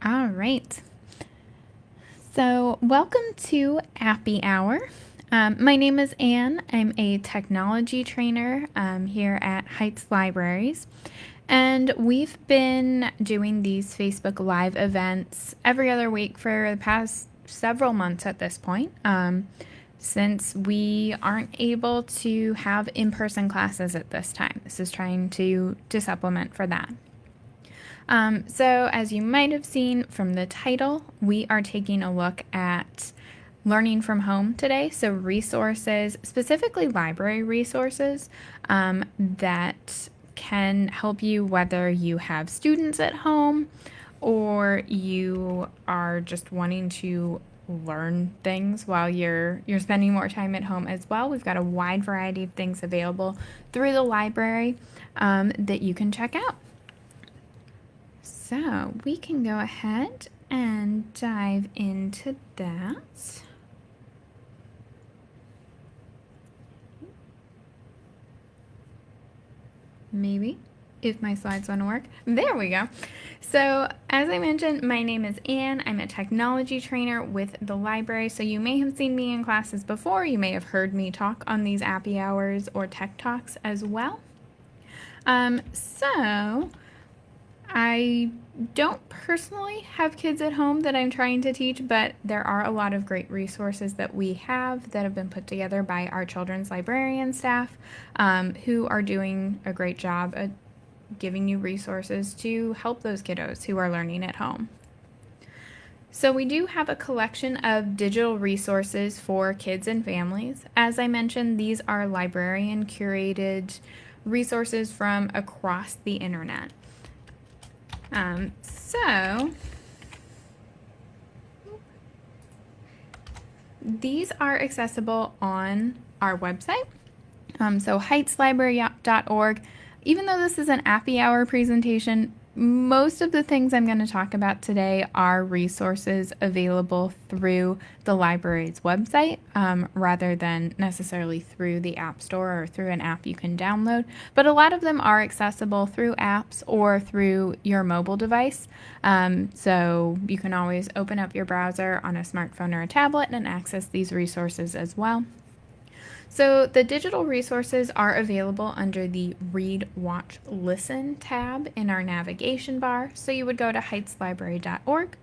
All right. So, welcome to Appy Hour. My name is Anne. I'm a technology trainer here at Heights Libraries. And we've been doing these Facebook Live events every other week for the past several months at this point, since we aren't able to have in-person classes at this time. This is trying to supplement for that. So as you might have seen from the title, we are taking a look at learning from home today. So resources, specifically library resources, that can help you whether you have students at home or you are just wanting to learn things while you're spending more time at home as well. We've got a wide variety of things available through the library that you can check out. So we can go ahead and dive into that. Maybe, if my slides want to work. There we go. So as I mentioned, my name is Anne. I'm a technology trainer with the library. So you may have seen me in classes before. You may have heard me talk on these Appy Hours or Tech Talks as well. So I don't personally have kids at home that I'm trying to teach, but there are a lot of great resources that we have that have been put together by our children's librarian staff, who are doing a great job at giving you resources to help those kiddos who are learning at home. So we do have a collection of digital resources for kids and families. As I mentioned, these are librarian curated resources from across the internet. So these are accessible on our website, so heightslibrary.org. Even though this is an Appy Hour presentation, most of the things I'm going to talk about today are resources available through the library's website, rather than necessarily through the App Store or through an app you can download. But a lot of them are accessible through apps or through your mobile device. So you can always open up your browser on a smartphone or a tablet and access these resources as well. So the digital resources are available under the Read, Watch, Listen tab in our navigation bar. So you would go to heightslibrary.org,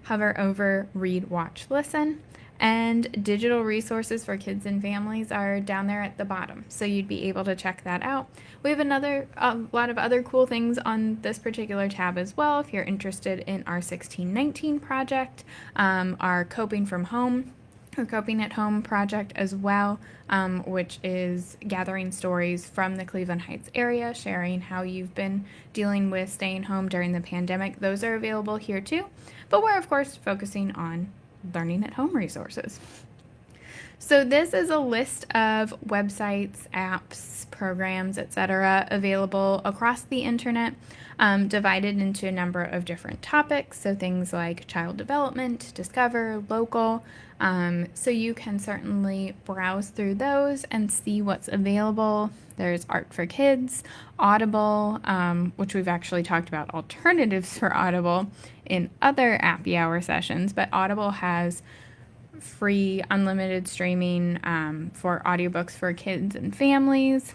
hover over Read, Watch, Listen, and digital resources for kids and families are down there at the bottom. So you'd be able to check that out. We have a lot of other cool things on this particular tab as well. If you're interested in our 1619 project, our Coping from Home or Coping at Home project as well, which is gathering stories from the Cleveland Heights area, sharing how you've been dealing with staying home during the pandemic. Those are available here too, but we're of course focusing on learning at home resources. So this is a list of websites, apps, programs, etc. available across the internet, divided into a number of different topics. So things like child development, Discover, local. So you can certainly browse through those and see what's available. There's Art for Kids, Audible, which we've actually talked about alternatives for Audible in other Appy Hour sessions, but Audible has free unlimited streaming for audiobooks for kids and families.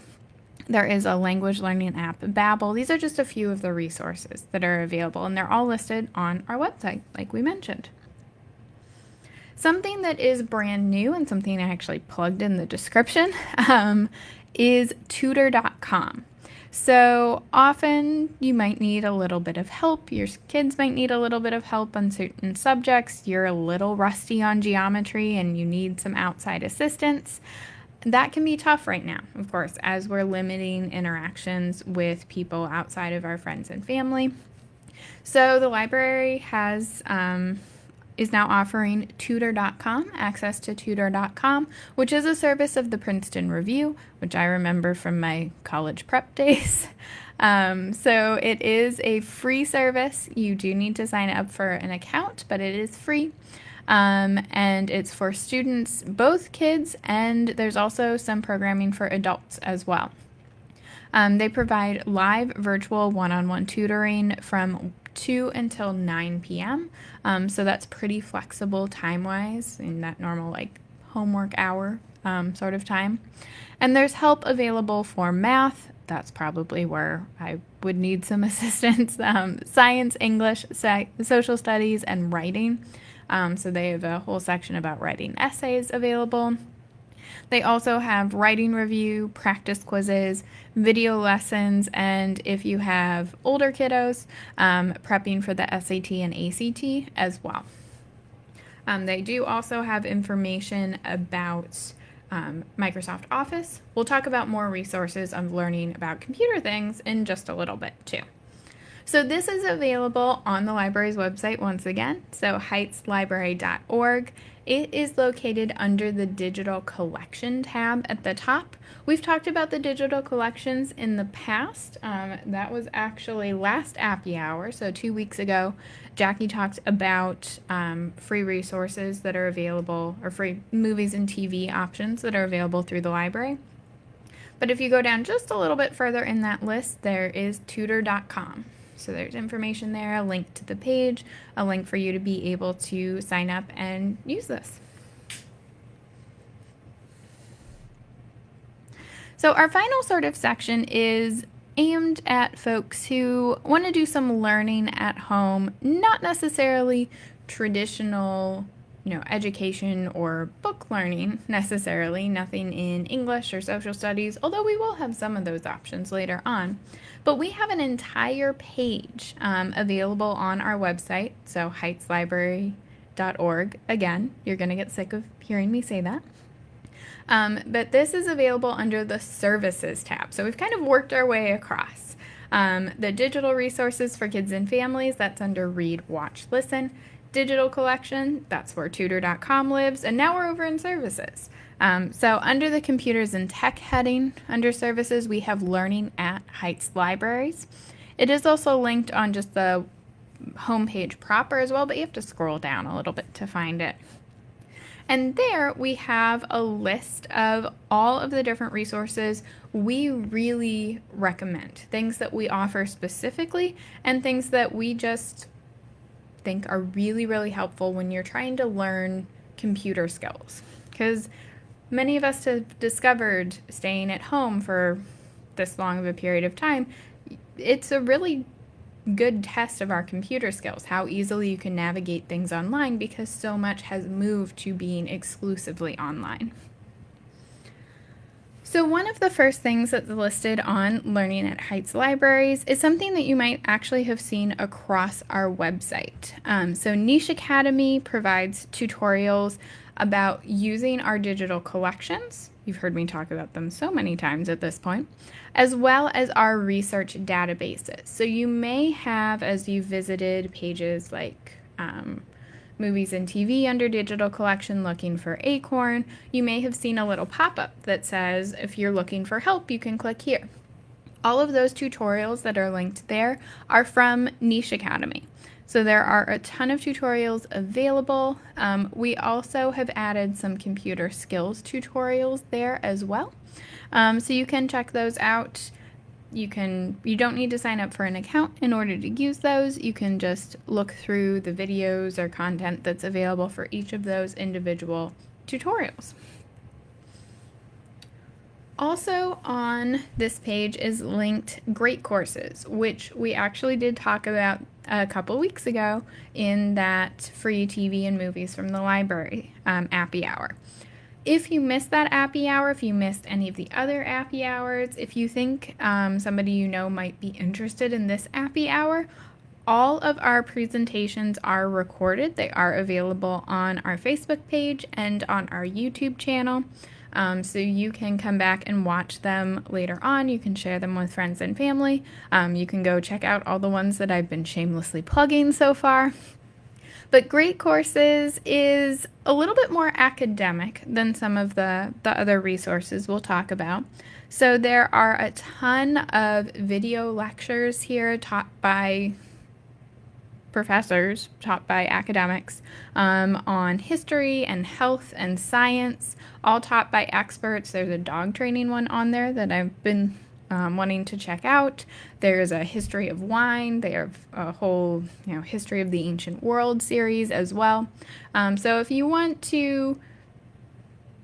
There is a language learning app, Babbel. These are just a few of the resources that are available, and they're all listed on our website, like we mentioned. Something that is brand new and something I actually plugged in the description is tutor.com. So often you might need a little bit of help. Your kids might need a little bit of help on certain subjects. You're a little rusty on geometry and you need some outside assistance. That can be tough right now, of course, as we're limiting interactions with people outside of our friends and family. So the library is now offering tutor.com, access to tutor.com, which is a service of the Princeton Review, which I remember from my college prep days. So it is a free service. You do need to sign up for an account, but it is free. And it's for students, both kids, and there's also some programming for adults as well. They provide live virtual one-on-one tutoring from 2 until 9 p.m. So that's pretty flexible time-wise in that normal like homework hour sort of time. And there's help available for math. That's probably where I would need some assistance. Science, English, social studies, and writing. So they have a whole section about writing essays available. They also have writing review, practice quizzes, video lessons, and if you have older kiddos, prepping for the SAT and ACT as well. They do also have information about Microsoft Office. We'll talk about more resources on learning about computer things in just a little bit too. So this is available on the library's website once again, so heightslibrary.org. It is located under the Digital Collection tab at the top. We've talked about the digital collections in the past. That was actually last Appy Hour, so 2 weeks ago. Jackie talked about free resources that are available, or free movies and TV options that are available through the library. But if you go down just a little bit further in that list, there is tutor.com. So there's information there, a link to the page, a link for you to be able to sign up and use this. So our final sort of section is aimed at folks who want to do some learning at home, not necessarily traditional, education or book learning necessarily, nothing in English or social studies, although we will have some of those options later on. But we have an entire page available on our website, so heightslibrary.org. Again, you're going to get sick of hearing me say that. But this is available under the Services tab. So we've kind of worked our way across. The digital resources for kids and families, that's under Read, Watch, Listen. Digital collection, that's where tutor.com lives. And now we're over in Services. So under the Computers and Tech heading, under Services, we have Learning at Heights Libraries. It is also linked on just the homepage proper as well, but you have to scroll down a little bit to find it. And there we have a list of all of the different resources we really recommend, things that we offer specifically and things that we just think are really, really helpful when you're trying to learn computer skills. Because many of us have discovered staying at home for this long of a period of time, it's a really good test of our computer skills, how easily you can navigate things online because so much has moved to being exclusively online. So one of the first things that's listed on Learning at Heights Libraries is something that you might actually have seen across our website. So Niche Academy provides tutorials about using our digital collections. You've heard me talk about them so many times at this point, as well as our research databases. So you may have, as you visited pages like Movies and TV under Digital Collection looking for Acorn, you may have seen a little pop-up that says, if you're looking for help, you can click here. All of those tutorials that are linked there are from Niche Academy. So there are a ton of tutorials available. We also have added some computer skills tutorials there as well. So you can check those out. You don't need to sign up for an account in order to use those. You can just look through the videos or content that's available for each of those individual tutorials. Also on this page is linked Great Courses, which we actually did talk about a couple weeks ago in that free TV and movies from the library Appy Hour. If you missed that Appy Hour, if you missed any of the other Appy Hours, if you think somebody you know might be interested in this Appy Hour, all of our presentations are recorded. They are available on our Facebook page and on our YouTube channel. So you can come back and watch them later on. You can share them with friends and family. You can go check out all the ones that I've been shamelessly plugging so far. But Great Courses is a little bit more academic than some of the other resources we'll talk about. So there are a ton of video lectures here taught by professors, taught by academics, on history and health and science, all taught by experts. There's a dog training one on there that I've been wanting to check out. There's a history of wine. They have a whole, history of the ancient world series as well. So if you want to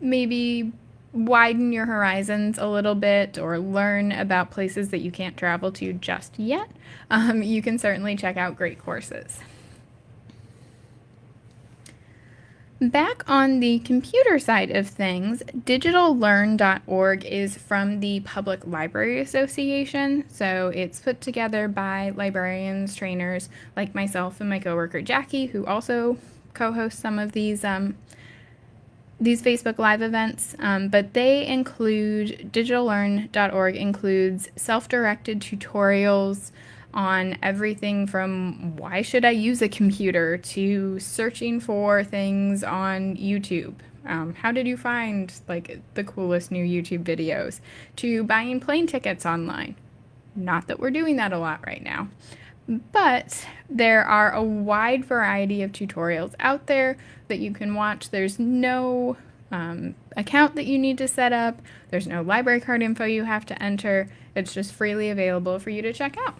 maybe widen your horizons a little bit or learn about places that you can't travel to just yet, you can certainly check out great courses. Back on the computer side of things, digitallearn.org is from the Public Library Association. So it's put together by librarians, trainers like myself and my coworker Jackie, who also co-hosts some of these Facebook Live events. But they include, digitallearn.org includes self-directed tutorials on everything from why should I use a computer to searching for things on YouTube. How did you find the coolest new YouTube videos, to buying plane tickets online. Not that we're doing that a lot right now, but there are a wide variety of tutorials out there that you can watch. There's no account that you need to set up. There's no library card info you have to enter. It's just freely available for you to check out.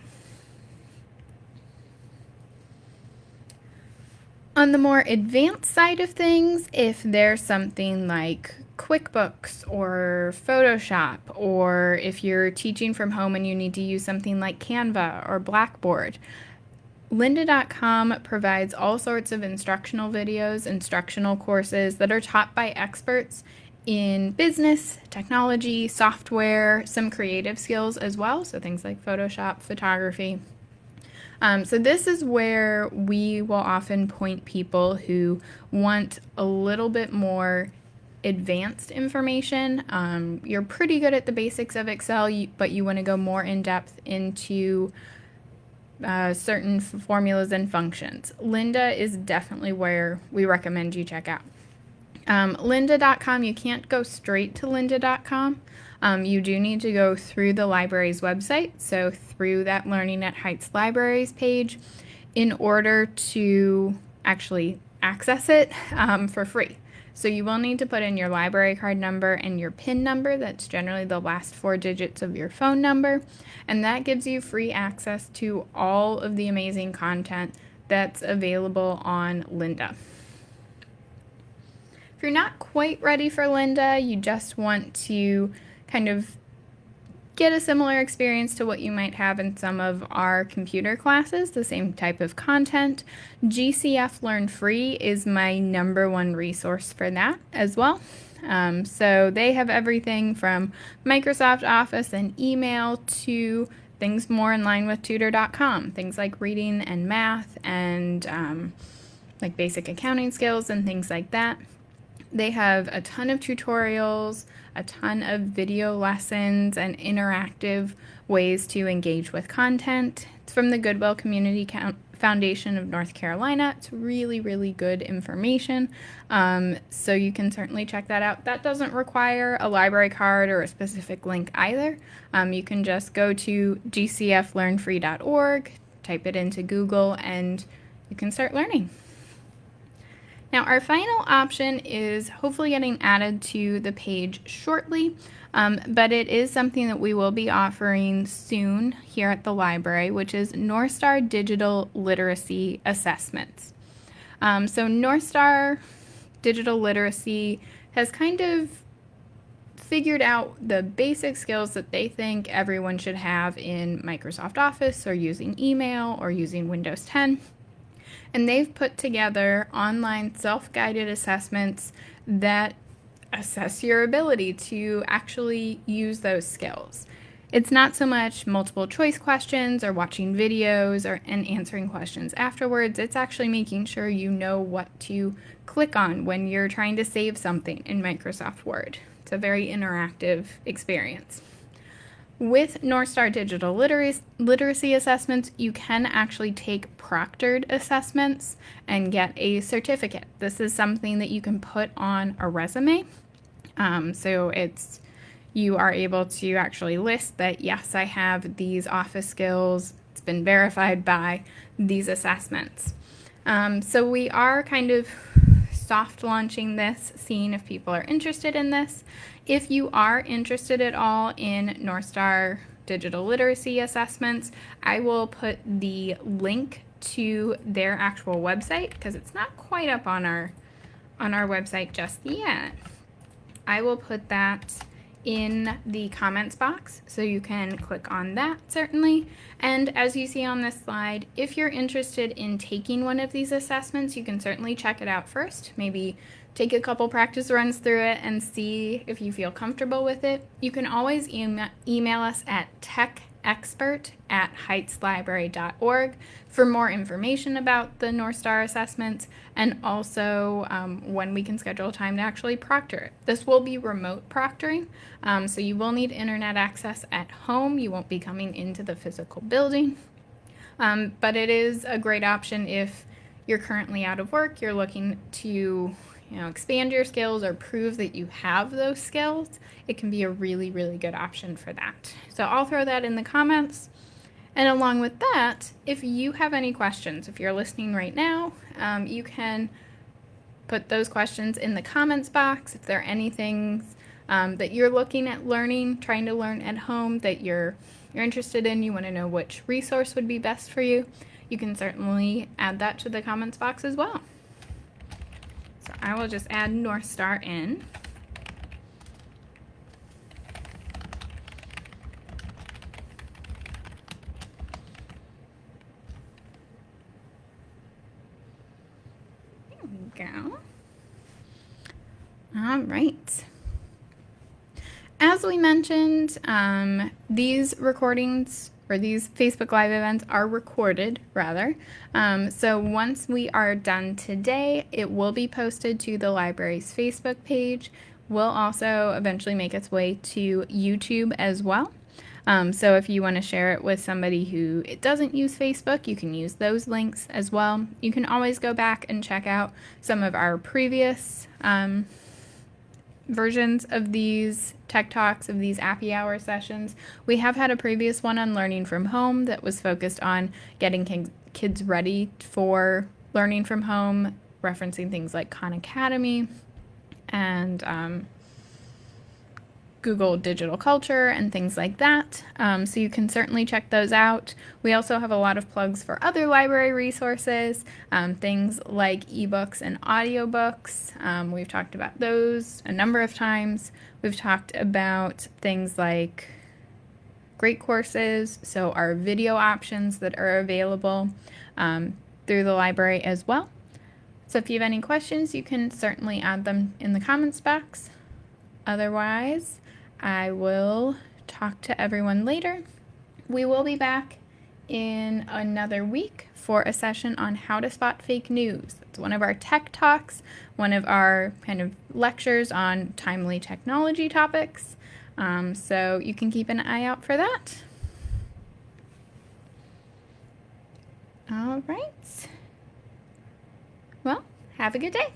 On the more advanced side of things, if there's something like QuickBooks or Photoshop, or if you're teaching from home and you need to use something like Canva or Blackboard, Lynda.com provides all sorts of instructional videos, instructional courses that are taught by experts in business, technology, software, some creative skills as well, so things like Photoshop, photography. So this is where we will often point people who want a little bit more advanced information. You're pretty good at the basics of Excel, but you want to go more in depth into certain formulas and functions. Lynda is definitely where we recommend you check out. Lynda.com, you can't go straight to Lynda.com. You do need to go through the library's website, so through that Learning at Heights Libraries page, in order to actually access it for free. So you will need to put in your library card number and your PIN number. That's generally the last 4 digits of your phone number, and that gives you free access to all of the amazing content that's available on Lynda. If you're not quite ready for Lynda, you just want to kind of get a similar experience to what you might have in some of our computer classes, the same type of content, GCF Learn Free is my #1 resource for that as well. So they have everything from Microsoft Office and email to things more in line with tutor.com, things like reading and math and like basic accounting skills and things like that. They have a ton of tutorials, a ton of video lessons, and interactive ways to engage with content. It's from the Goodwill Community Foundation of North Carolina. It's really, really good information. So you can certainly check that out. That doesn't require a library card or a specific link either. You can just go to gcflearnfree.org, type it into Google, and you can start learning. Now, our final option is hopefully getting added to the page shortly, but it is something that we will be offering soon here at the library, which is Northstar Digital Literacy Assessments. So Northstar Digital Literacy has kind of figured out the basic skills that they think everyone should have in Microsoft Office or using email or using Windows 10. And they've put together online self-guided assessments that assess your ability to actually use those skills. It's not so much multiple choice questions or watching videos and answering questions afterwards. It's actually making sure you know what to click on when you're trying to save something in Microsoft Word. It's a very interactive experience. With Northstar Digital Literacy Assessments, you can actually take proctored assessments and get a certificate. This is something that you can put on a resume. So you are able to actually list that, yes, I have these office skills. It's been verified by these assessments. So we are kind of soft launching this, seeing if people are interested in this. If you are interested at all in Northstar digital literacy assessments. I will put the link to their actual website because it's not quite up on our website just yet. I will put that in the comments box so you can click on that certainly. And as you see on this slide, if you're interested in taking one of these assessments, you can certainly check it out first. Maybe take a couple practice runs through it and see if you feel comfortable with it. You can always email us at techexpert@heightslibrary.org for more information about the Northstar assessments and also when we can schedule time to actually proctor it. This will be remote proctoring, so you will need internet access at home. You won't be coming into the physical building, but it is a great option if you're currently out of work, you're looking to expand your skills or prove that you have those skills. It can be a really, really good option for that. So I'll throw that in the comments. And along with that, if you have any questions, if you're listening right now, you can put those questions in the comments box. If there are anything that you're looking at learning, trying to learn at home that you're interested in, you want to know which resource would be best for you, you can certainly add that to the comments box as well. So I will just add Northstar in. There we go. All right. As we mentioned, these recordings or these Facebook Live events are recorded, rather. So once we are done today, it will be posted to the library's Facebook page. Will also eventually make its way to YouTube as well. So if you want to share it with somebody who doesn't use Facebook, you can use those links as well. You can always go back and check out some of our previous versions of these Tech Talks, of these Appy Hour sessions. We have had a previous one on learning from home that was focused on getting kids ready for learning from home, referencing things like Khan Academy and Google Digital Culture and things like that. So you can certainly check those out. We also have a lot of plugs for other library resources, things like ebooks and audiobooks. We've talked about those a number of times. We've talked about things like great courses, so our video options that are available through the library as well. So if you have any questions, you can certainly add them in the comments box. Otherwise, I will talk to everyone later. We will be back in another week for a session on how to spot fake news. It's one of our tech talks, one of our kind of lectures on timely technology topics. So you can keep an eye out for that. All right. Well, have a good day.